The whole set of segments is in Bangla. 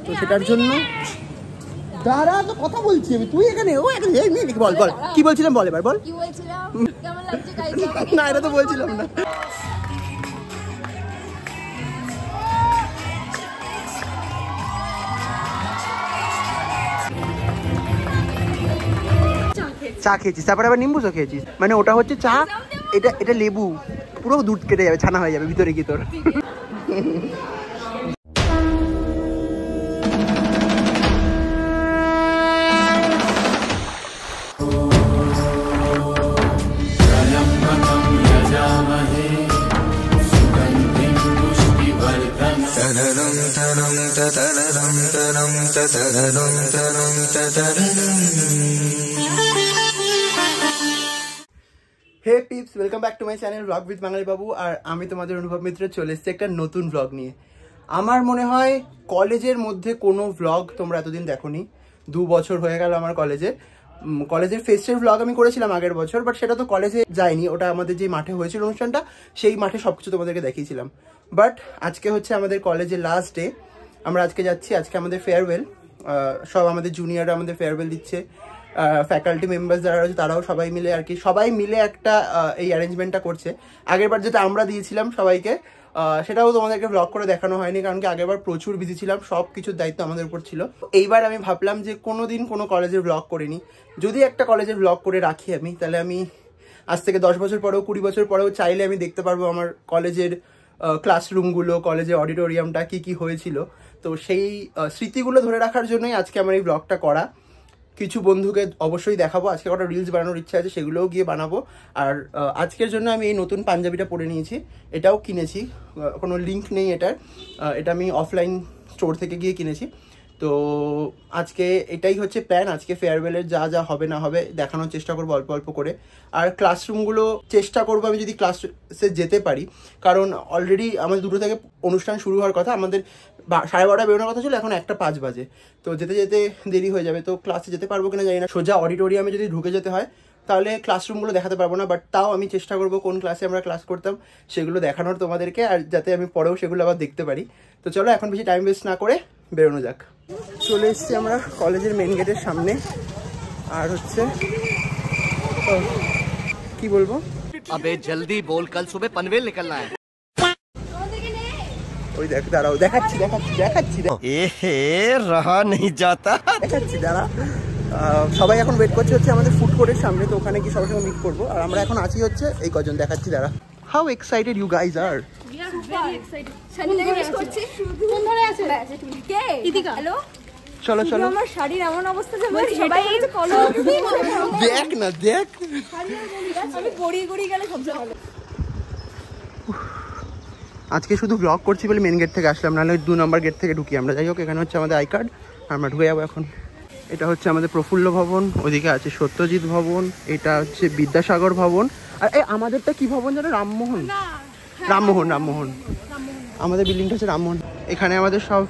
তো সেটার জন্য দাঁড়া, তো কথা বলছি আমি, তুই এখানে ও এখানে বল বল কি বলছিলাম, বল এবার বল। কি বলছিলাম, কেমন লাগছে গাইস? না এটা তো বলছিলাম না। চা খেয়েছিস, তারপরে আবার নিম্বু চা খেয়েছিস, মানে ওটা হচ্ছে চা, এটা এটা লেবু, পুরো দুধ কেটে যাবে, ছানা হয়ে যাবে ভিতরে কি তোর। Hey peeps, welcome back to my channel blog with Bangali Babu. আর আমি তোমাদের অনুভব মিত্র চলে এসেছি একটা নতুন ব্লগ নিয়ে। আমার মনে হয় কলেজের মধ্যে কোনো ব্লগ তোমরা এতদিন দেখোনি। 2 বছর হয়ে গেল আমার কলেজের ফেস্টের ব্লগ আমি করেছিলাম আগের বছর, বাট সেটা তো কলেজে যায়নি, ওটা আমাদের যে মাঠে হয়েছিল অনুষ্ঠানটা সেই মাঠে সবকিছু তোমাদেরকে দেখিয়েছিলাম। বাট আজকে হচ্ছে আমাদের কলেজের লাস্ট ডে, আমরা আজকে যাচ্ছি, আজকে আমাদের ফেয়ারওয়েল, সব আমাদের জুনিয়ররা আমাদের ফেয়ারওয়েল দিচ্ছে, ফ্যাকাল্টি মেম্বার্স যারা রয়েছে তারাও সবাই মিলে আর কি, সবাই মিলে একটা এই অ্যারেঞ্জমেন্টটা করছে। আগেরবার যেটা আমরা দিয়েছিলাম সবাইকে, সেটাও তোমাদেরকে ব্লগ করে দেখানো হয়নি, কারণ কি আগেরবার প্রচুর বিজি ছিলাম, সব কিছুর দায়িত্ব আমাদের উপর ছিল। এইবার আমি ভাবলাম যে কোনোদিন কোনো কলেজের ব্লগ করিনি, যদি একটা কলেজের ব্লগ করে রাখি আমি, তাহলে আমি আজ থেকে 10 বছর পরেও 20 বছর পরেও চাইলে আমি দেখতে পারবো আমার কলেজের ক্লাসরুমগুলো, কলেজের অডিটোরিয়ামটা কি কি হয়েছিল। তো সেই স্মৃতিগুলো ধরে রাখার জন্যই আজকে আমার এই ব্লগটা করা। কিছু বন্ধুকে অবশ্যই দেখাবো, আজকে কটা রিলস বানানোর ইচ্ছা আছে, সেগুলোও গিয়ে বানাবো। আর আজকের জন্য আমি এই নতুন পাঞ্জাবিটা পরে নিয়েছি, এটাও কিনেছি, কোনো লিঙ্ক নেই এটার, এটা আমি অফলাইন স্টোর থেকে গিয়ে কিনেছি। তো আজকে এটাই হচ্ছে প্ল্যান, আজকে ফেয়ারওয়েলের যা যা হবে না হবে দেখানোর চেষ্টা করবো অল্প অল্প করে। আর ক্লাসরুমগুলো চেষ্টা করবো আমি যদি ক্লাসে যেতে পারি, কারণ অলরেডি আমাদের 2টো থেকে অনুষ্ঠান শুরু হওয়ার কথা, আমাদের 12:30 বেরোনোর কথা ছিল, এখন 1:05 বাজে, তো যেতে যেতে দেরি হয়ে যাবে। তো ক্লাসে যেতে পারবো কিনা জানি না, সোজা অডিটোরিয়ামে যদি ঢুকে যেতে হয় তাহলে ক্লাসরুমগুলো দেখাতে পারবো না, বাট তাও আমি চেষ্টা করবো কোন ক্লাসে আমরা ক্লাস করতাম সেগুলো দেখানোর তোমাদেরকে, আর যাতে আমি পরেও সেগুলো আবার দেখতে পারি। তো চলো এখন বেশি টাইম ওয়েস্ট না করে বেরোনো যাক। চলে এসেছি আমরা কলেজের মেন গেটের সামনে, আর হচ্ছে কি বলবো, अबे जल्दी बोल, कल सुबह पनवेल निकलना है। ওই দেখ, দাঁড়াও দেখাচ্ছি रहा नहीं जाता, দেখাচ্ছি দাঁড়া। সবাই এখন ওয়েট করছে হচ্ছে আমাদের ফুড কোর্টের সামনে, তো ওখানে গিয়ে সবার সঙ্গে মিট করবো। আর আমরা এখন আছি হচ্ছে এই কজন, দেখাচ্ছি দাঁড়া। হাউ এক্সাইটেড ইউ গাইজ আর। চলো চলো, আমার শাড়ির এমন অবস্থা যে সবাই দেখ না দেখ, আমি গড়িয়ে গেলে সবচেয়ে ভালো। আজকে শুধু ব্লগ করছি বলে মেন গেট থেকে আসলাম, নাহলে 2 নম্বর গেট থেকে ঢুকি আমরা। যাই হোক, এখানে হচ্ছে আমাদের আই কার্ড, আমরা ঢুকে যাবো এখন। এটা হচ্ছে আমাদের প্রফুল্ল ভবন, ওইদিকে আছে সত্যজিৎ ভবন, এটা হচ্ছে বিদ্যাসাগর ভবন, আর এই আমাদেরটা কি ভবন জানো, রামমোহন, আমাদের বিল্ডিংটা হচ্ছে রামমোহন। এখানে আমাদের সব,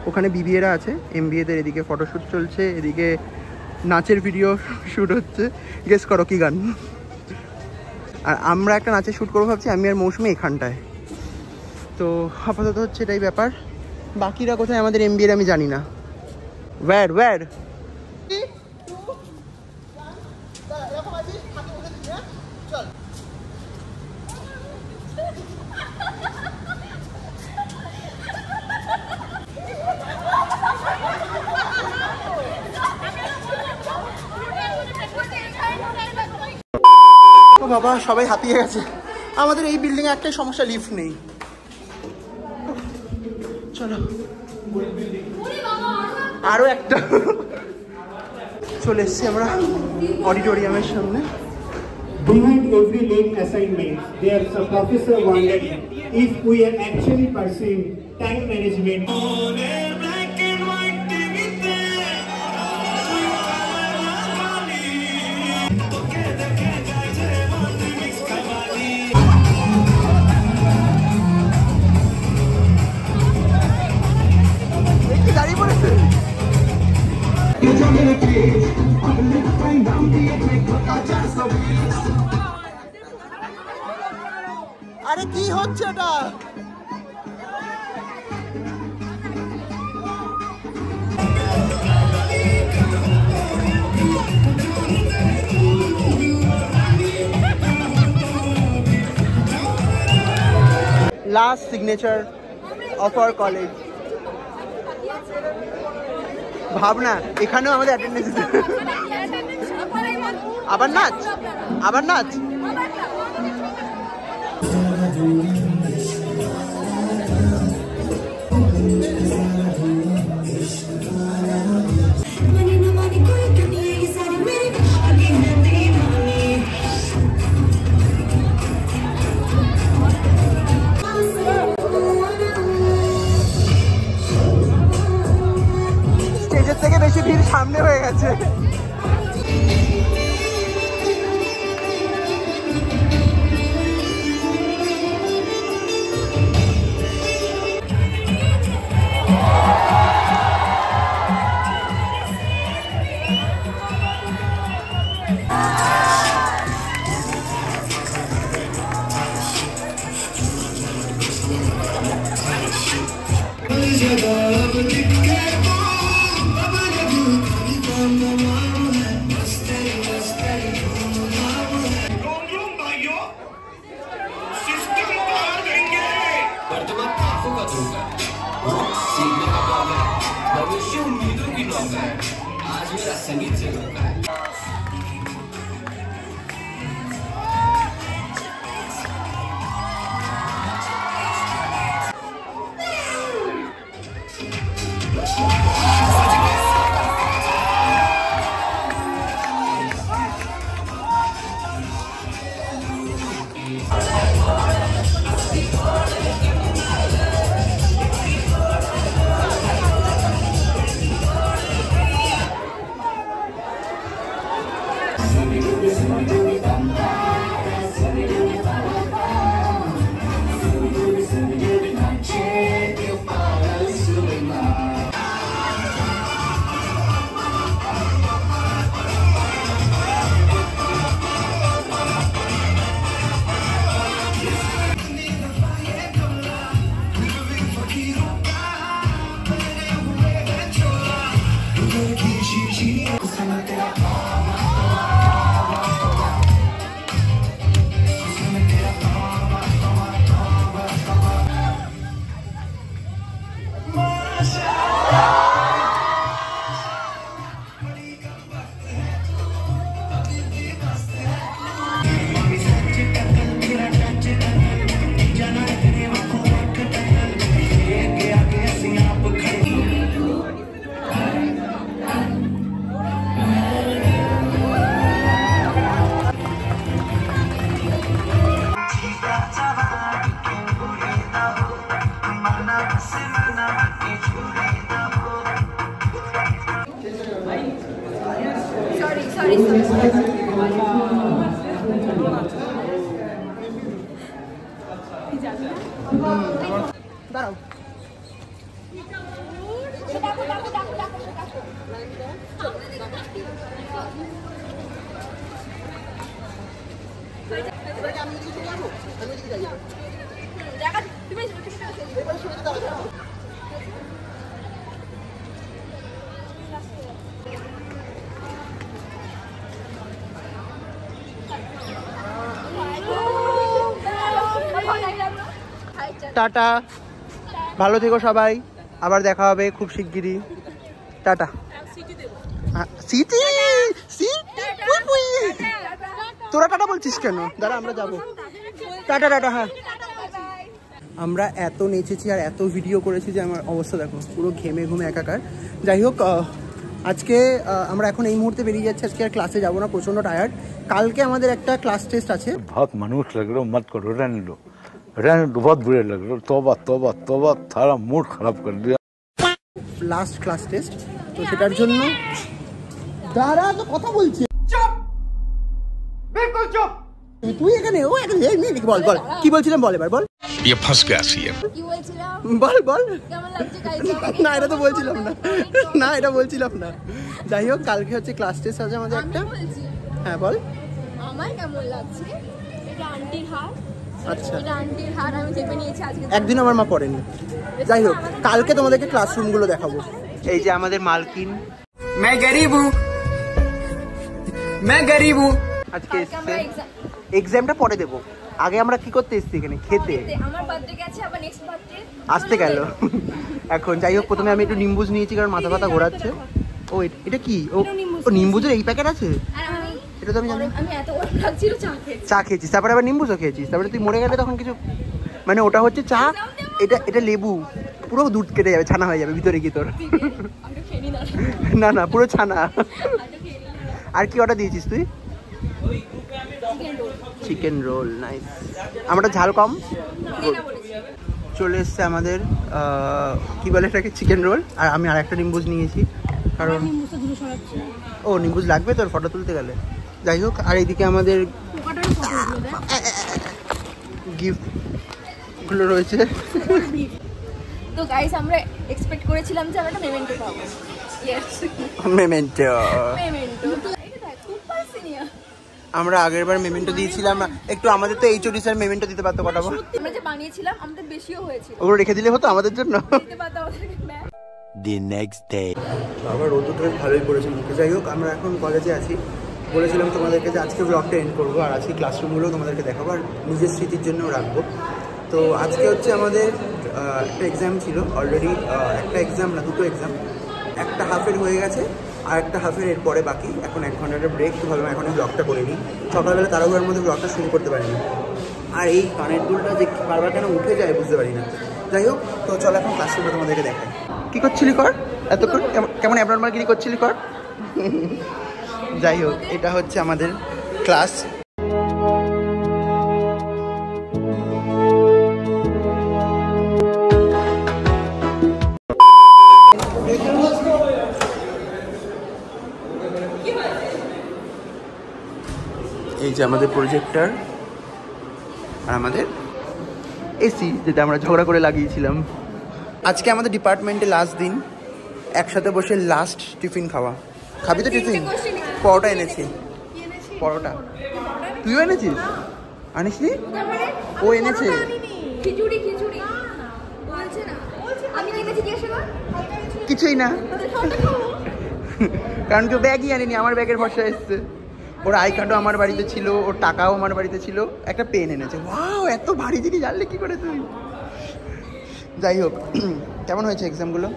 ওখানে বিবিএরা আছে, এমবিএদের, এদিকে ফটোশ্যুট চলছে, এদিকে নাচের ভিডিও শ্যুট হচ্ছে, গেস করো কি গান। আর আমরা একটা নাচের শ্যুট করবো ভাবছি, আমি আর মৌসুমি এখানটায়। তো আপাতত হচ্ছে এটাই ব্যাপার, বাকিরা কোথায় আমাদের এমবিএর আমি জানি না। ওয়্যার বাবা, সবাই হাঁপিয়ে গেছে। আমাদের এই বিল্ডিং এ একটাই সমস্যা, লিফট নেই। চলো আরো একটা, চলে এসছি আমরা অডিটোরিয়ামের সামনে। Behind every late assignment, there's a professor wondering if we are actually pursuing time management. দাঁড়িয়ে পড়েছে, আরে কি হচ্ছে এটা? last signature of our college. ভাবনা এখানেও আমাদের অ্যাটেন্ডেন্স আবার নাচ আবার নাচ স্টেজের থেকে বেশি ভিড় সামনে হয়ে গেছে দাঁড়াও টাটা ভালো থেকো সবাই আবার দেখা হবে খুব শিগগিরই টাটা সিটি তোরা টাটা বলছিস কেন দাঁড়া আমরা যাবো টাটা টাটা হ্যাঁ আমরা এত নেচেছি আর এত ভিডিও করেছি যে আমার অবস্থা দেখো পুরো ঘেমে ঘুমে একাকার যাই হোক আজকে আমরা এখন এই মুহূর্তে বেরিয়ে যাচ্ছি আজকে আর ক্লাসে যাবো না প্রচন্ড টায়ার্ড কালকে আমাদের একটা ক্লাস টেস্ট আছে बहुत मनुष्य लग रहा मत करो रहने लो बहुत बुरे लग रहे तौबा तौबा तौबा सारा मूड खराब कर दिया লাস্ট ক্লাস টেস্ট তো সেটার জন্য দাঁড়া তো কথা বলছি চুপ বিলকুল চুপ তুই এখানে ও এখানে এই মেয়ে বল বল কি বলছিলাম বল এবার বল ये फंस गया सीएम কি বলছিলাম বল বল কেমন লাগছে গাইস না এটা তো বলছিলাম না না এটা বলছিলাম না যাই হোক কালকে হচ্ছে ক্লাস টেস্ট আছে আমাদের একটা হ্যাঁ বল আমার কেমন লাগছে এটা আন্টির হার আচ্ছা এটা আন্টির হার আমি চেপে নিয়েছি আজকে একদিন আমার মা পড়েনি যাই হোক কালকে তোমাদেরকে ক্লাসরুম গুলো দেখাবো এই যে আমাদের মালকিন मैं गरीब हूँ আজকে এক্সামটা পরে দেবো আগে আমরা কি করতে এসেছি এখানে? খেতে। আমার বার্থডে গেছে, আবার নেক্সট বার্থডে আসতে গেল। এখন যাই হোক, প্রথমে আমি একটু নিম্বুজ নিয়েছি কারণ মাথা ব্যথা ঘোরাচ্ছে। ও এটা কি? ও নিম্বুজের এই প্যাকেট আছে? এটা তো আমি জানি। আমি এত ওর লাগছিল চা খেয়েছিস, তারপরে আবার নিম্বুজও খেয়েছিস, তারপরে তুই মরে গেলে তখন কিছু, মানে ওটা হচ্ছে চা, এটা লেবু, পুরো দুধ কেটে যাবে, ছানা হয়ে যাবে ভিতরে কি তোর? না না, পুরো ছানা। আর কি অর্ডার দিয়েছিস তুই? Chicken roll. নাইস। আমরা ঝাল কম। চলে এসছে আমাদের কি বলে এটাকে, চিকেন রোল। আর আমি আর একটা নিম্বুজ নিয়েছি কারণ ও নিম্বুজ লাগবে তোর ফটো তুলতে গেলে। যাই হোক, আর এইদিকে আমাদের গিফটগুলো রয়েছে। তো গাইস আমরা এক্সপেক্ট করেছিলাম যে আমরা একটা মেমেন্টো পাবো। Yes, memento. মেমেন্টো এটা দেখ সুপার সিনিয়র। আমরা আগেরবার মেমেন্টো দিয়েছিলাম, একটু আমাদের তো এইচওডি স্যার মেমেন্টো দিতে পারতো কটাবো। আমরা যে বানিয়েছিলাম আমাদের বেশিও হয়েছিল, ওগুলো রেখে দিলে হতো আমাদের জন্য। দিতে পারতো আমাদেরকে। The next day. আবার রোদ উঠে ভালোই পড়েছে মুখে। যাই হোক, আমরা এখন কলেজে আছি। বলেছিলাম তোমাদেরকে যে আজকে ব্লগটা এন্ড করবো, আর আজকে ক্লাসরুমগুলোও তোমাদেরকে দেখাবো আর নিজের স্মৃতির জন্যও রাখবো। তো আজকে হচ্ছে আমাদের একটা এক্সাম ছিল অলরেডি, একটা এক্সাম না, দুটো এক্সাম। একটা হাফের হয়ে গেছে আর একটা হাফের এরপরে বাকি। এখন 1 ঘন্টার ব্রেক, তো ভাবলাম এখন এই ব্লগটা করে নিই। সকালবেলা তাড়াহুড়োর মধ্যে ব্লগটা শুরু করতে পারিনি। আর এই কানের দুলটা যে বারবার কেন উঠে যায় বুঝতে পারি না। যাই হোক, তো চলো এখন ক্লাসরুমে তোমাদেরকে দেখাই। কি করছিলি কর এতক্ষণ? কেমন অ্যাবনর্মাল গিরি করছিলি কর। যাই হোক, এটা হচ্ছে আমাদের ক্লাস। এই যে আমাদের প্রজেক্টর আর আমাদের এসি, যেটা আমরা ঝগড়া করে লাগিয়েছিলাম। আজকে আমাদের ডিপার্টমেন্টে লাস্ট দিন, একসাথে বসে লাস্ট টিফিন খাওয়া। খাবি তো টিফিন? পরোটা এনেছি। পরোটা তুইও এনেছিস? আনিসনি? ও এনেছে খিচুড়ি। খিচুড়ি বলছে না, আমি এনেছি জিজ্ঞাসা কর। কিছুই না, কারণ কেউ ব্যাগই আনেনি, আমার ব্যাগের ভরসা এসছে। ওর আই কার্ডও আমার বাড়িতে ছিল, ওর টাকাও আমার বাড়িতে ছিল, একটা পেন এনেছে। ওয়াও, এত ভারী জিনিস জানলে কি করে তুই? যাই হোক, কেমন হয়েছে এক্সামগুলো?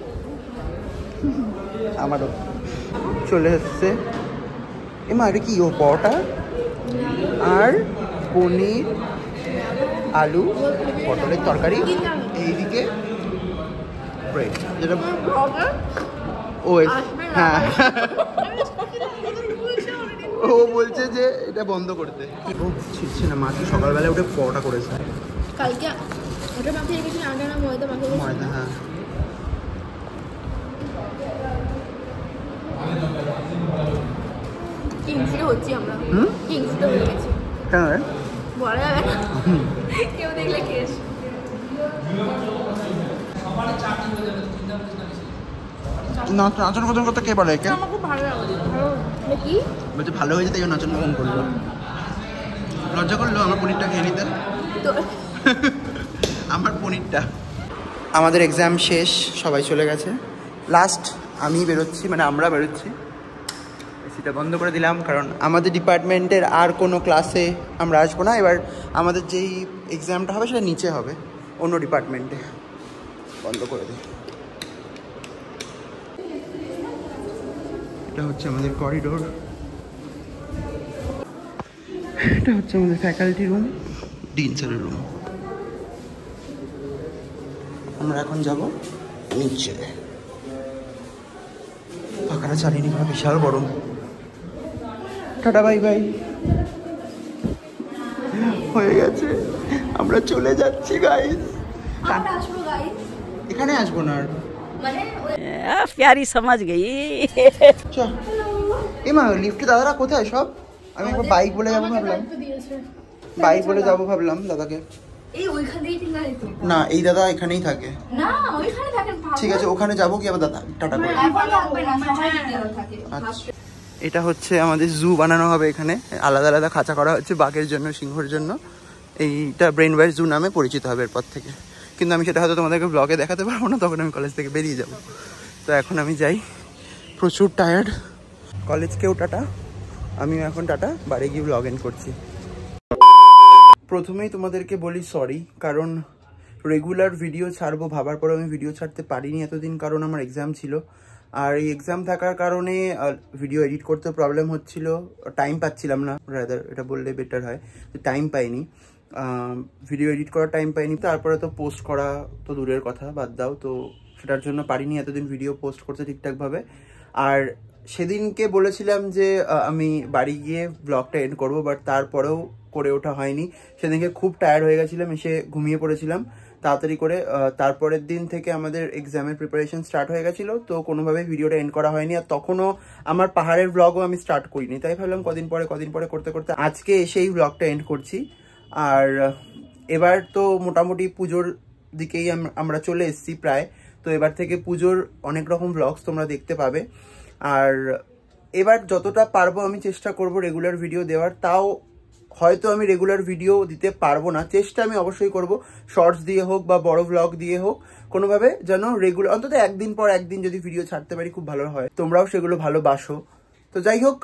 আমারও চলে এসছে। এমা এটা কি? ও পরোটা আর পনির, আলু, পটলের তরকারি, এইদিকে ব্রেড, যেটা ও হ্যাঁ ও বলছে যে এটা বন্ধ করতে। ও ছিটছে না, মাকে সকালবেলা উঠে পরোটা করেছে। কালকে ওটা মাখিয়ে রেখেছি, আটা না ময়দা মাখিয়ে রেখেছি। ময়দা, হ্যাঁ। কিংসিতে হচ্ছি আমরা। কিংসিতে হয়ে গেছি। কেন রে? বলা যাবে না, কেউ দেখলে কেস। নাচন কচন করতে কে বলে? আমার খুব ভালো লাগে। কি বলছে ভালো হয়েছে, তাই নাচন কখন করলো। লজ্জা করলো আমার পনিরটা খেয়ে নিতে। তো আমার পনিরটা। আমাদের এক্সাম শেষ, সবাই চলে গেছে। লাস্ট আমি বেরোচ্ছি, মানে আমরা বেরোচ্ছি। এসিটা বন্ধ করে দিলাম কারণ আমাদের ডিপার্টমেন্টের আর কোনো ক্লাসে আমরা আসবো না। এবার আমাদের যেই এক্সামটা হবে সেটা নিচে হবে, অন্য ডিপার্টমেন্টে। বন্ধ করে দিই। এটা হচ্ছে আমাদের করিডোর, এটা হচ্ছে আমাদের ফ্যাকাল্টি রুম, ডিন স্যারের রুম। আমরা এখন যাব নিচে। পাখাটা চালিয়ে নি, বিশাল গরম। টাটা বাই বাই, হয়ে গেছে, আমরা চলে যাচ্ছি গাইস। আমরা আসবো গাইস, এখানে আসবো না আর, মানে प्यारी समझ गई। চল। এমা লিফটে দাদারা কোথায় সব? আমি একবার বাইক বলে যাবো ভাবলাম, বাইক বলে যাবো ভাবলাম দাদাকে। এই ওইখান থেকেই ঠিক আছে। না, এই দাদা এখানেই থাকে। না, ওইখানে থাকেন। ঠিক আছে, ওখানে যাবো কি আবার দাদা টাটা করে। এখন লাগবে না, সবাই দিতে থাকে। আচ্ছা, এটা হচ্ছে আমাদের জু বানানো হবে এখানে। আলাদা আলাদা খাঁচা করা হচ্ছে বাঘের জন্য, সিংহর জন্য। এইটা ব্রেন ওয়াইজ জু নামে পরিচিত হবে এরপর থেকে। কিন্তু আমি সেটা হয়তো তোমাদেরকে ব্লগে দেখাতে পারবো না, তখন আমি কলেজ থেকে বেরিয়ে যাব। তো এখন আমি যাই, প্রচুর টায়ার্ড। কলেজকেও টাটা, আমিও এখন টাটা, বাড়ি গিয়ে ব্লগ এন্ড করছি। প্রথমেই তোমাদেরকে বলি সরি, কারণ রেগুলার ভিডিও ছাড়বো ভাবার পরে আমি ভিডিও ছাড়তে পারিনি এতদিন, কারণ আমার এক্সাম ছিল। আর এই এক্সাম থাকার কারণে ভিডিও এডিট করতে প্রবলেম হচ্ছিল, টাইম পাচ্ছিলাম না, রাদার এটা বললে বেটার হয়, টাইম পাইনি, ভিডিও এডিট করার টাইম পাইনি। তারপরে তো পোস্ট করা তো দূরের কথা, বাদ দাও, তো সেটার জন্য পারিনি এতদিন ভিডিও পোস্ট করতে ঠিকঠাকভাবে। আর সেদিনকে বলেছিলাম যে আমি বাড়ি গিয়ে ব্লগটা এন্ড করবো, বাট তারপরেও করে ওঠা হয়নি। সেদিনকে খুব টায়ার্ড হয়ে গেছিলাম, এসে ঘুমিয়ে পড়েছিলাম তাড়াতাড়ি করে। তারপরের দিন থেকে আমাদের এক্সামের প্রিপারেশন স্টার্ট হয়ে গেছিলো, তো কোনোভাবে ভিডিওটা এন্ড করা হয়নি। আর তখনও আমার পাহাড়ের ব্লগও আমি স্টার্ট করিনি, তাই ভাবলাম কদিন পরে করতে করতে আজকে এসে এই ব্লগটা এন্ড করছি। আর এবার তো মোটামুটি পুজোর দিকেই আমরা চলে এসেছি প্রায়, তো এবার থেকে পুজোর অনেক রকম ব্লগস তোমরা দেখতে পাবে। আর এবার যতটা পারবো আমি চেষ্টা করব রেগুলার ভিডিও দেওয়ার, তাও হয়তো আমি রেগুলার ভিডিও দিতে পারবো না, চেষ্টা আমি অবশ্যই করব, শর্টস দিয়ে হোক বা বড় ব্লগ দিয়ে হোক, কোনোভাবে যেন রেগুলার অন্তত একদিন পর একদিন যদি ভিডিও ছাড়তে পারি খুব ভালো হয়, তোমরাও সেগুলো ভালোবাসো। তো যাই হোক,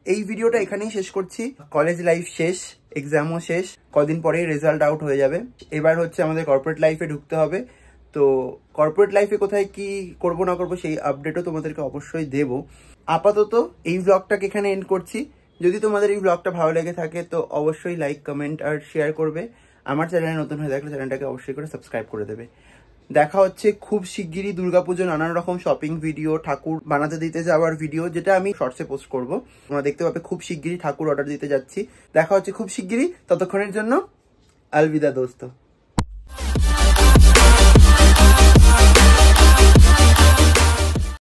এই ভিডিওটা এখানেই শেষ করছি। কলেজ লাইফ শেষ, এক্সামও শেষ, কদিন পরেই রেজাল্ট আউট হয়ে যাবে। এবার হচ্ছে আমাদের কর্পোরেট লাইফে ঢুকতে হবে। তো কর্পোরেট লাইফে কোথায় কি করব না করবো সেই আপডেটও তোমাদেরকে অবশ্যই দেব। আপাতত এই ব্লগটাকে এখানে এন্ড করছি। যদি তোমাদের এই ব্লগটা ভালো লেগে থাকে তো অবশ্যই লাইক, কমেন্ট আর শেয়ার করবে। আমার চ্যানেলে নতুন হয়ে থাকলে চ্যানেলটাকে অবশ্যই করে সাবস্ক্রাইব করে দেবে। দেখা হচ্ছে খুব শিগগিরই দুর্গাপুজো নানান রকম শপিং ভিডিও, ঠাকুর বানাতে দিতে যাওয়ার ভিডিও, যেটা আমি শর্টসে পোস্ট করব। তোমরা দেখতে পাবে খুব শিগগিরই ঠাকুর অর্ডার দিতে যাচ্ছি। দেখা হচ্ছে খুব শিগগিরই, ততক্ষণের জন্য আলবিদা দোস্ত।